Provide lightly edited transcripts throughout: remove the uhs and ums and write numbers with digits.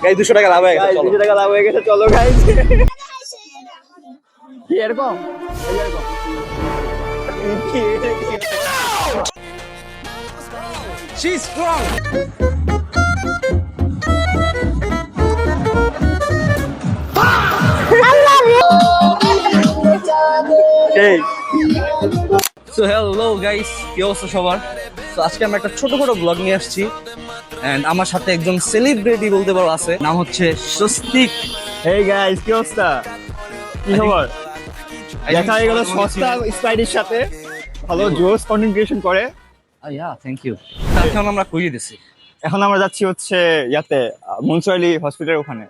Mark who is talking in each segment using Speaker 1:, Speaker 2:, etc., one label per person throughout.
Speaker 1: Guys 200 টাকা লাভ হয়ে গেছে, চলো
Speaker 2: 200 টাকা লাভ হয়ে গেছে, চলো গাইস। কি এরকম
Speaker 1: She's strong. So hello guys, কি অবস্থা সবার? তো আজকে আমরা একটা ছোটখাটো ব্লগ নিয়ে আসছি এন্ড আমার সাথে একজন সেলিব্রিটি বলতে পারো আছে, নাম হচ্ছে স্বস্তিক।
Speaker 2: হেই গাইস, কি অবস্থা? কি খবর? দেখা হয়ে গেল সস্তা স্পাইডের সাথে, ভালো জোস কন্টেন্ট ক্রিয়েশন করে।
Speaker 1: Yeah thank you. এখন আমরা কইয়ে দিছি,
Speaker 2: এখন আমরা যাচ্ছি হচ্ছে ইয়াতে মুন্সিপালি হসপিটালের ওখানে।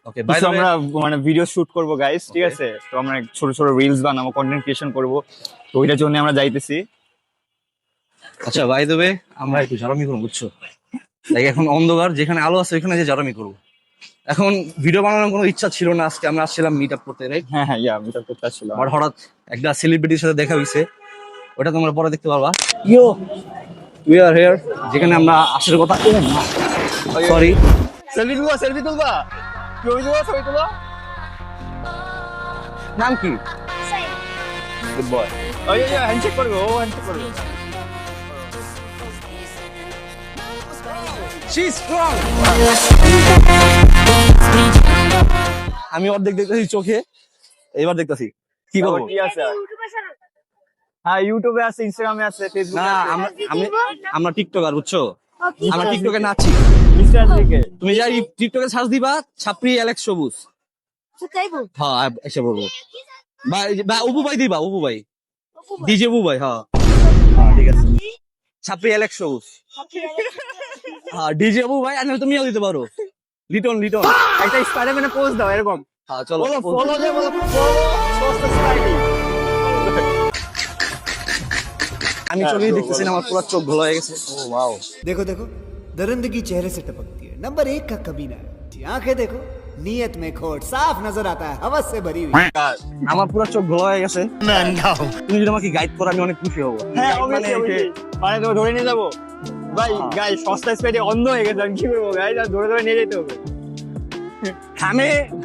Speaker 1: ওকে বাই দ্য
Speaker 2: আমরা মানে ভিডিও শুট করব গাইস, ঠিক আছে? তো আমরা ছোট ছোট রিলস বানাবো, কন্টেন্ট ক্রিয়েশন করব, তো ওইটার জন্য আমরা যাইতেছি।
Speaker 1: আচ্ছা বাই দ্য ওয়ে, আমরা একটু জারামি করব, বুঝছো? লাইক এখন অন্ধকার, যেখানে আলো আছে ওখানে যে জারামি করব। এখন ভিডিও বানানোর কোনো ইচ্ছা ছিল না, আজকে আমরা আসছিলাম মিট আপ করতে, রাইট?
Speaker 2: হ্যাঁ হ্যাঁ, ইয়া মিট আপ করতে আসছিলাম।
Speaker 1: আর হঠাৎ একটা সেলিব্রিটির সাথে দেখা হইছে, ওটা তোমরা পরে দেখতে পারবা। ইয়ো উই আর হিয়ার, যেখানে আমরা আসার কথা। সরি,
Speaker 2: সেলফি তুলবা, ছবি তুলো।
Speaker 1: নাম কি?
Speaker 2: Good boy. ওই হ্যান্ডশেক করবে, ও হ্যান্ডশেক করবে।
Speaker 1: She's strong. আমি অর্ধেক দেখতেছি চোখে, এবার দেখতেছি কি করব।
Speaker 2: কি আছে? হ্যাঁ, ইউটিউবে আছে, ইনস্টাগ্রামে আছে, ফেসবুকে
Speaker 1: না
Speaker 2: আছে।
Speaker 1: আমরা টিকটকার, বুঝছো? আমরা টিকটকে নাচি।
Speaker 2: ইনস্টাগ্রামে
Speaker 1: তুমি যাই টিকটকে সার্চ দিবা ছাপরি অ্যালেক্স সবুজ, হ্যাঁ এসে বলবো। বা অপু ভাই দিবা, অপু ভাই, ডিজে অপু ভাই, হ্যাঁ ঠিক আছে। ছাপরি অ্যালেক্স সবুজ, হ্যাঁ ডিজে অপু ভাই। আর তুমিও দিতে পারো লিটন।
Speaker 2: একটা স্পাইডারম্যানের পোজ দাও এরকম।
Speaker 1: হ্যাঁ চলো
Speaker 2: ফলো দে, বলো ফলো সস্তা স্পাইডি।
Speaker 1: আমি চোখেই দেখতেছি না, আমার পুরো চোখ ঘোলা হয়ে গেছে। ও ওয়াও,
Speaker 3: देखो देखो दरिंदगी चेहरे से टपकती है, नंबर 1 का कमीना है। आंखें देखो, नीयत में खोट साफ नजर आता है, हवस से भरी हुई।
Speaker 1: আমার পুরো চোখ ঘোলা হয়ে গেছে। তুমি যদি আমাকে গাইড করো আমি অনেক খুশি হবো।
Speaker 2: হ্যাঁ মানে তো ধরে নিয়ে যাবো ভাই। গাইস সস্তা স্পাইডি অন্ধ হয়ে গেছে, আমি কি করবো গাইস? আর ধরে নিয়ে যেতে হবে।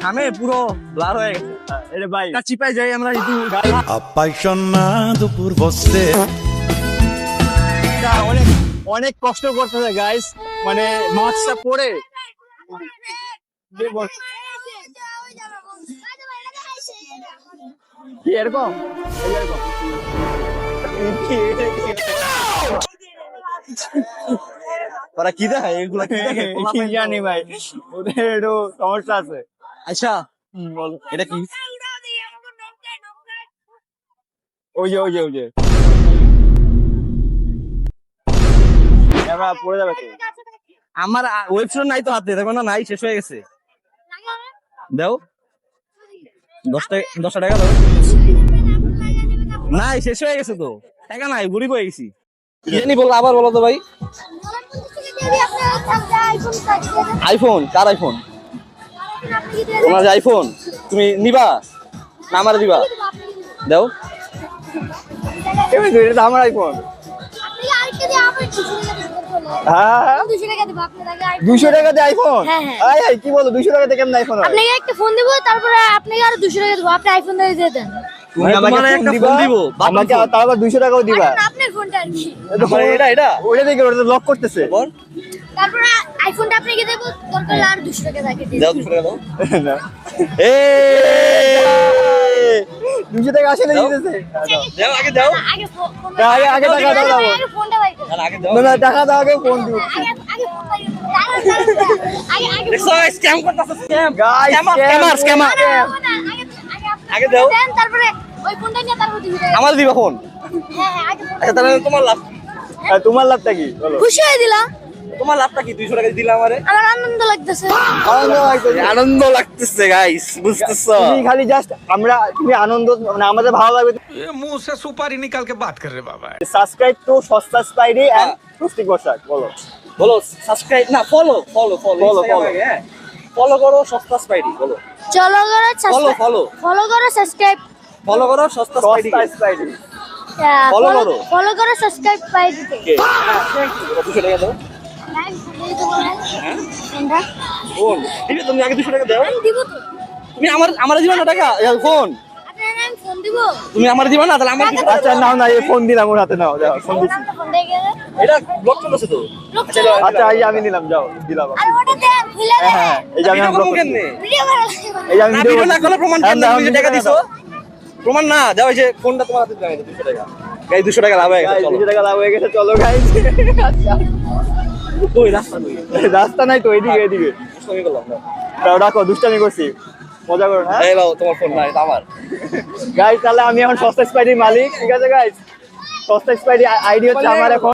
Speaker 1: ঘামে পুরো ব্লার হয়ে গেছে।
Speaker 2: এটা ভাই
Speaker 1: চিপাই যাই আমরা একটু।
Speaker 4: apaixonado por você.
Speaker 2: অনেক অনেক কষ্ট করতেছে গাইস, মানে মাস্কটা পরে কি এরকম
Speaker 1: তারা কি দেখায় এগুলা, কি দেখে
Speaker 2: কি জানি ভাই, ওদের একটু সমস্যা আছে।
Speaker 1: আচ্ছা
Speaker 2: বলো
Speaker 1: এটা কি?
Speaker 2: ওই যে আমরা পড়ে যাবে তো।
Speaker 1: আমার ওয়েবসাইট নাই তো হাতে, দেখো না, নাই, শেষ হয়ে গেছে। দাও 10 টাকা দাও। নাই, শেষ হয়ে গেছে তো, টাকা নাই, গরিব হয়ে গেছি। কি জানি বললো, আবার বলো তো ভাই। আইফোন? Car iPhone? তোমার যে আইফোন তুমি নিবা না আমার দিবা? দাও।
Speaker 2: এটা তো আমার আইফোন। হ্যাঁ 200 টাকা দিয়ে আইফোন? আয় কি বলো, 200 টাকা দিয়ে কেমন আইফোন হয়?
Speaker 5: আপনাকে একটা ফোন দিব, তারপরে আপনাকে আরো 200 টাকা দিব, আপনি আইফোন দিয়ে দেন।
Speaker 1: তুমি আমাকে একটা ফোন দিব,
Speaker 2: আমাকে তারপর 200 টাকাও দিবা?
Speaker 5: আপনার ফোনটা আর কি,
Speaker 1: এটা
Speaker 2: ওটা দেখে ওটা লক করতেছে।
Speaker 5: তারপরে আইফোনটা আপনাকে দেব, দরকার হলে আর 200 টাকা তাকে দিন।
Speaker 1: দাও 200 টাকা দাও।
Speaker 2: না
Speaker 1: এই
Speaker 2: 200 টাকা আসলে দিতেছে।
Speaker 1: দাও, আগে দাও,
Speaker 5: আগে ফোনটা
Speaker 2: আগে টাকা দাও।
Speaker 5: আগে ফোনটা বাইর করুন।
Speaker 1: আগে দাও।
Speaker 2: না টাকা দাও, আগে ফোন দিও।
Speaker 5: আগে ফোন বাইর করুন। আগে
Speaker 1: দেখছো স্ক্যাম করতেছে, স্ক্যাম
Speaker 2: গাইস
Speaker 1: স্ক্যামার।
Speaker 5: আগে
Speaker 1: দাও।
Speaker 5: দেন, তারপরে ওই ফোনটা নিয়ে তারপর 200 টাকা।
Speaker 1: আমার দিবা ফোন?
Speaker 5: হ্যাঁ আগে ফোন।
Speaker 1: আচ্ছা তাহলে তোমার লাভ,
Speaker 2: তোমার লাভটা কি বলো?
Speaker 5: খুশি হয়ে দিলাম,
Speaker 1: তোমার লাভটা কি? 200 টাকা দিলা আমারে,
Speaker 5: আমার আনন্দ লাগতেছে।
Speaker 1: আনন্দ লাগতেছে গাইস, বুঝতেছো?
Speaker 2: তুমি খালি জাস্ট তুমি আনন্দ, মানে আমাদের ভালো লাগবে।
Speaker 4: मुंह से सुपारी निकाल के बात कर रहे बाबा।
Speaker 2: সাবস্ক্রাইব টু সস্তা স্পাইডি এন্ড স্বস্তিক বসাক।
Speaker 1: বলো সাবস্ক্রাইব না, ফলো হ্যাঁ ফলো করো সস্তা স্পাইডি, বলো
Speaker 5: চলো করো
Speaker 1: ফলো
Speaker 5: করো সাবস্ক্রাইব,
Speaker 1: ফলো করো সস্তা স্পাইডি,
Speaker 5: ফলো করো সাবস্ক্রাইব পাই দিতে।
Speaker 1: 200 টাকা দাও।
Speaker 5: দিতে বলেন ফোনটা
Speaker 1: ফোন ঠিক আছে, তুমি আগে 200 টাকা দাও।
Speaker 5: আমি দিব তো
Speaker 1: তুমি আমার দিবা না টাকা ফোন,
Speaker 5: আপনার আমি ফোন দিব
Speaker 1: তুমি আমার দিবা না, তাহলে আমার দিবা।
Speaker 2: আচ্ছা নাও না, এই ফোন দিলাম ওর হাতে, নাও যাও ফোন দিচ্ছি।
Speaker 5: ফোন দিয়ে গেলে
Speaker 1: এটা ব্লক চলছে তো।
Speaker 5: লোক
Speaker 2: আচ্ছা এই যে আমি নিলাম, যাও দিলাম।
Speaker 5: আর ওটা দেন খুলে দেন
Speaker 2: হ্যাঁ এই যে আমি
Speaker 1: ভিডিও
Speaker 2: ব্লক
Speaker 1: করবো কেমনে?
Speaker 5: ভিডিও করে
Speaker 2: এই যে আমি
Speaker 1: না,
Speaker 2: ভিডিও
Speaker 1: ভিডিও না করলে প্রমাণ
Speaker 2: হ্যাঁ,
Speaker 1: কেমনে?
Speaker 2: দাও,
Speaker 1: তুমি যে টাকা দিছো প্রমাণ না দাও, এই যে ফোনটা তোমার হাতে দাও 200 টাকা। গাইস 200 টাকা লাভ হয়ে গেছে, চলো।
Speaker 2: 200 টাকা লাভ হয়ে গেছে, চলো গাইস।
Speaker 1: কই রাস্তা কই?
Speaker 2: রাস্তা নাই তো, এদিকে এদিকে।
Speaker 1: আমি করলাম না।
Speaker 2: দাও রাখো, দুষ্টামি করছি, মজা করো না।
Speaker 1: এই নাও তোমার ফোন, না এটা আমার।
Speaker 2: গাইস তাহলে আমি এখন সস্তা স্পাইডির মালিক, ঠিক আছে গাইস? সস্তা স্পাইডি আইডি হচ্ছে আমার এখন।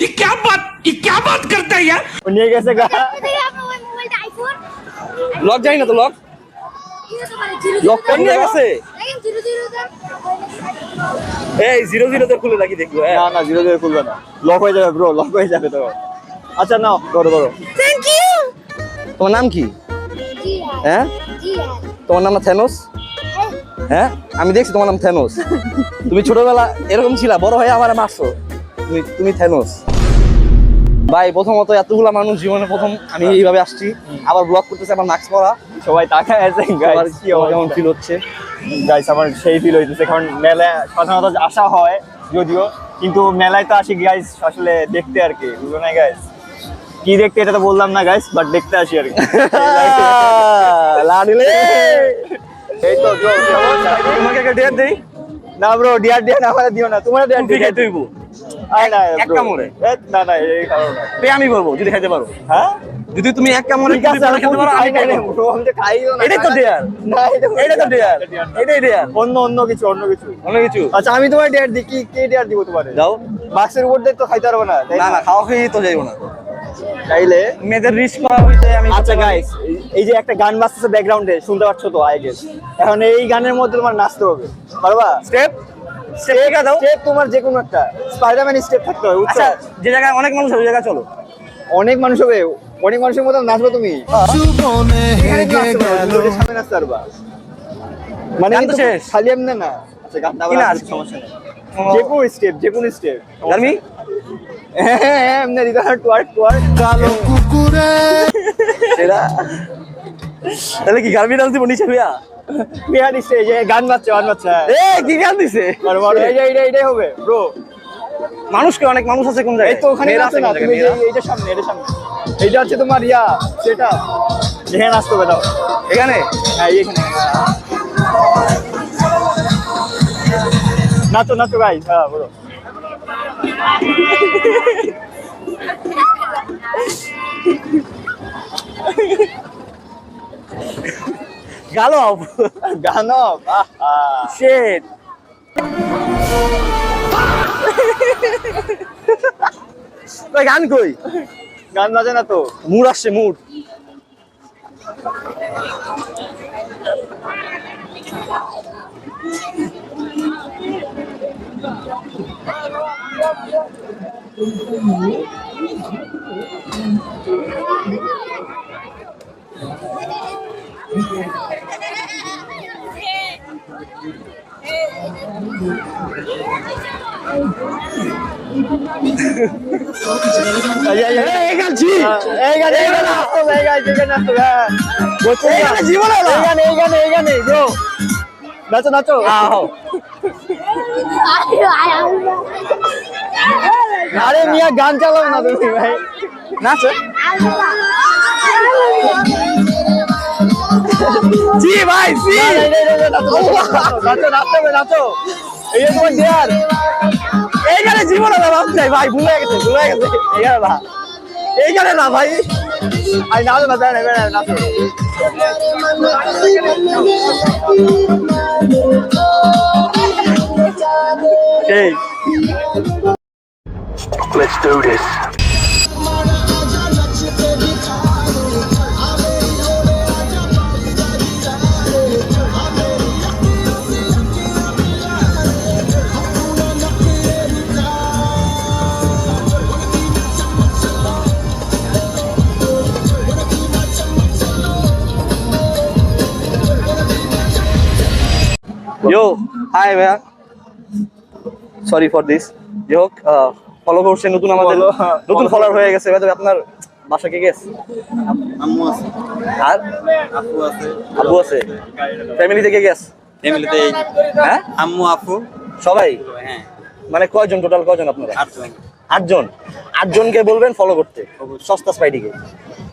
Speaker 4: ये क्या बात करता है यार?
Speaker 2: ও নিয়ে গেছে গা।
Speaker 5: দেখি আপনার ওই মোবাইলটা আইফোন
Speaker 1: লক জানি না তো, লক
Speaker 5: কি হতে পারে জিরো
Speaker 1: লক করে নিয়ে গেছে।
Speaker 5: দেখেন জিরো জিরো দেন
Speaker 1: এই 00 তে খুলে রাখি দেখবো। হ্যাঁ
Speaker 2: না না, জিরো জিরো খুলবে না, লক হয়ে যাবে ব্রো, লক হয়ে যাবে তো। আচ্ছা নাও, করো করো।
Speaker 5: থ্যাংক ইউ
Speaker 1: তোমার নাম কি?
Speaker 5: জি
Speaker 1: হ্যাঁ
Speaker 5: জি
Speaker 1: তোমার নাম না থেনোস? হ্যাঁ আমি দেখছি তোমার নাম থেনোস। তুমি ছোটবেলা এরকম ছিলা, বড় হয়ে আমার মারছো। তুমি থেনোস। ভাই প্রথমত এতগুলা মানুষ জীবনে প্রথম আমি এইভাবে আসছি, আবার ব্লগ করতেছে, আমার মাস্ক পরা।
Speaker 2: সবাই তাকায় আছে
Speaker 1: আমার
Speaker 2: গাইস, কি
Speaker 1: কেমন
Speaker 2: অবস্থা?
Speaker 1: ফিল হচ্ছে?
Speaker 2: গাইস আমার সেই ফিল হইতেছে, কারণ মেলায় সাধারণত আসা হয় যদিও, কিন্তু মেলায় তো আসি গাইস আসলে দেখতে আর কি, বুঝলো না গাইস? কি দেখতে এটা তো বললাম না গাইস, বাট দেখতে আসি আর কি।
Speaker 1: লাডিলে
Speaker 2: এই তো ব্রো,
Speaker 1: তোমাকে একটা ডেট দেই।
Speaker 2: না ব্রো, ডিয়ার ডিয়ার না, আমারে দিও না, তোমার ডিয়ার
Speaker 1: তুমি খাইতে হইব।
Speaker 2: আয় না
Speaker 1: এক
Speaker 2: bro।
Speaker 1: কামড়ে।
Speaker 2: না না, এই কারণ না।
Speaker 1: তে আমি করবো যদি খাইতে পারো।
Speaker 2: হ্যাঁ
Speaker 1: যদি তুমি এক কামড়ে
Speaker 2: ঠিক আছে, আমি
Speaker 1: খেতে পারো, আমি
Speaker 2: খাই না
Speaker 1: খাইতে
Speaker 2: bro, আমি তো খাইও না।
Speaker 1: এটাই তো ডেয়ার।
Speaker 2: না
Speaker 1: এটা তো ডেয়ার, এটাই ডেয়ার।
Speaker 2: অন্য অন্য কিছু, অন্য কিছু।
Speaker 1: অন্য কিছু
Speaker 2: আচ্ছা আমি তোমার ডিয়ার দিই, কি কে ডিয়ার দিব তোমারে?
Speaker 1: যাও।
Speaker 2: মার্কসের উপর দিয়ে তো খাইতে পারবো না, তাই
Speaker 1: না না, খাওয়া খেয়ে তো যাইবো না।
Speaker 2: তাইলে
Speaker 1: মেয়েদের রিস্ক করা হইতে আমি
Speaker 2: আচ্ছা গাইস, এই যে একটা গান বাজতেছে ব্যাকগ্রাউন্ডে, শুনতে পাচ্ছ তো আই গেস? এখন এই গানের মধ্যে তোমার নাচতে হবে, পারবা?
Speaker 1: স্টেপ স্টেপ দাও।
Speaker 2: স্টেপ তোমার যে কোনো একটা স্পাইডারম্যান স্টেপ থাকতে হবে, বুঝছো?
Speaker 1: আচ্ছা যে জায়গায় অনেক মানুষ হবে ওই জায়গায় চলো।
Speaker 2: অনেক মানুষ হবে, অনেক মানুষের মতো নাচবে তুমি? এখানে কি নাচতে পারবা? তুমি ওদের সামনে নাচতে পারবা? মানে
Speaker 1: গান তো
Speaker 2: কিন্তু
Speaker 1: শেষ।
Speaker 2: খালি এমনি না। আচ্ছা গানটা
Speaker 1: কি
Speaker 2: আবার
Speaker 1: নাচ?
Speaker 2: সমস্যা নেই, যে কোনো স্টেপ, যে কোনো স্টেপ।
Speaker 1: গার্মি
Speaker 2: হ্যাঁ এমনি দিতে হয়, টুয়ার্ক টুয়ার্ক।
Speaker 4: कालो कुकुरे
Speaker 1: সেটা তাহলে কি গার্মি ডান্স দিব নিচে হইয়া?
Speaker 2: বিহার স্টেজ, গান বাজছে, গান বাজছে।
Speaker 1: এ কি গান দিছে?
Speaker 2: বড় বড় এইটাই হবে ব্রো।
Speaker 1: মানুষকে অনেক মানুষ আছে কোন জায়গায়?
Speaker 2: এই তো ওখানে
Speaker 1: মেয়েরা
Speaker 2: আছে
Speaker 1: আছে
Speaker 2: না,
Speaker 1: কোন জায়গায়?
Speaker 2: তুমি যে
Speaker 1: মেয়েরা?
Speaker 2: এইটার সামনে, এটার সামনে। এইটা হচ্ছে তোমার সেটা যেখানে আসতে হবে, দাও।
Speaker 1: এখানে
Speaker 2: হ্যাঁ এইখানে। নাচো নাচো গাইস, হ্যাঁ বলো।
Speaker 1: গালো
Speaker 2: গানো
Speaker 1: শেট। কই গান কই?
Speaker 2: গান বাজে না তো।
Speaker 1: মুড আসছে, মুড।
Speaker 2: এই গান জি, এই গান আসতে হবে, এই গান আসতে হবে। বলছো
Speaker 1: এই গানে জীবন হলো।
Speaker 2: এই গানে ব্রো, নাচো নাচো।
Speaker 1: আহ
Speaker 2: আরে মিয়া গান চালাও না তুমি ভাই,
Speaker 1: নাচো। জি ভাই জি।
Speaker 2: নাচো নাচতে হবে, নাচো। এই যে তোমার ডিয়ার,
Speaker 1: এই গানে জীবন হলো বাপ নাই ভাই, ভুলে গেছে এই গানে না, এই গানে না ভাই।
Speaker 2: আই নাচো না, নাচো।
Speaker 1: এই
Speaker 6: Let's do this.
Speaker 1: Yo hi ভাইয়া, সরি ফর দিস। যাই হোক ফলো করছে নতুন, আমাদের
Speaker 2: Follow, হ্যাঁ,
Speaker 1: নতুন
Speaker 2: follow
Speaker 1: ফলোয়ার হয়ে গেছে ভাই। তবে আপনার বাসা কে গেছে?
Speaker 2: আম্মু আছে,
Speaker 1: আর
Speaker 2: আপু আছে,
Speaker 1: আব্বু আছে। ফ্যামিলিতে কে গেছে?
Speaker 2: ফ্যামিলিতে
Speaker 1: হ্যাঁ,
Speaker 2: আম্মু আপু।
Speaker 1: সবাই।
Speaker 2: হ্যাঁ,
Speaker 1: মানে কয়জন টোটাল, কয়জন আপনারা?
Speaker 2: 8 জন।
Speaker 1: 8 জন। 8 জনকে বলবেন ফলো করতে সস্তা স্পাইডিকে।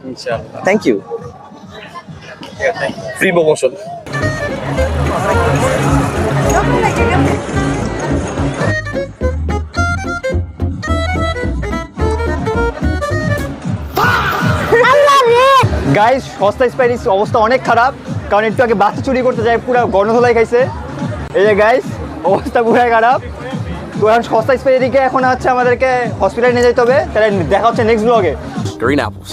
Speaker 2: ইনশাআল্লাহ।
Speaker 1: Thank you. Free promotion.
Speaker 2: Guys, সস্তা স্পাইডিস অবস্থা অনেক খারাপ, কারণ একটু আগে বাচ্চা চুরি করতে যায়, পুরো গণধোলাই খাইছে। এই যে গাইস, অবস্থা পুরাই খারাপ। তো এখন সস্তা স্পাইডিকে এখন হচ্ছে আমাদেরকে হসপিটালে নিয়ে যেতে হবে। তাহলে দেখা হচ্ছে নেক্সট ব্লগে।
Speaker 6: Green apples.